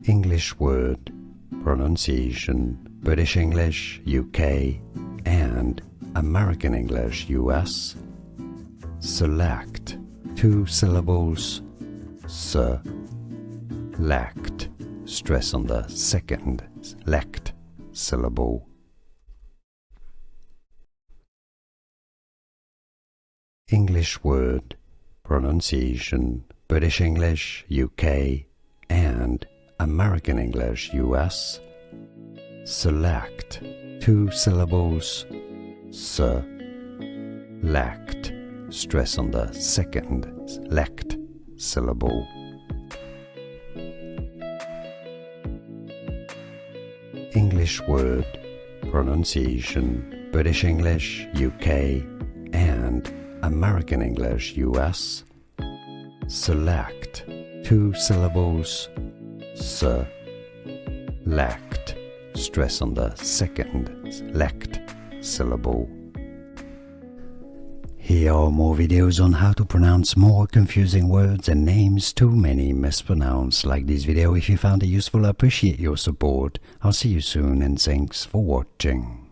English word, pronunciation, British English, UK, and American English, US. Select, 2 syllables, select, stress on the second lect syllable. English word, pronunciation, British English, UK, and American English, US. Select, 2 syllables, select, stress on the second lect syllable. English word, pronunciation, British English, UK, and American English, US. Select, 2 syllables, select, stress on the second lect syllable. Here are more videos on how to pronounce more confusing words and names too many mispronounced. Like this video if you found it useful. I appreciate your support. I'll see you soon and thanks for watching.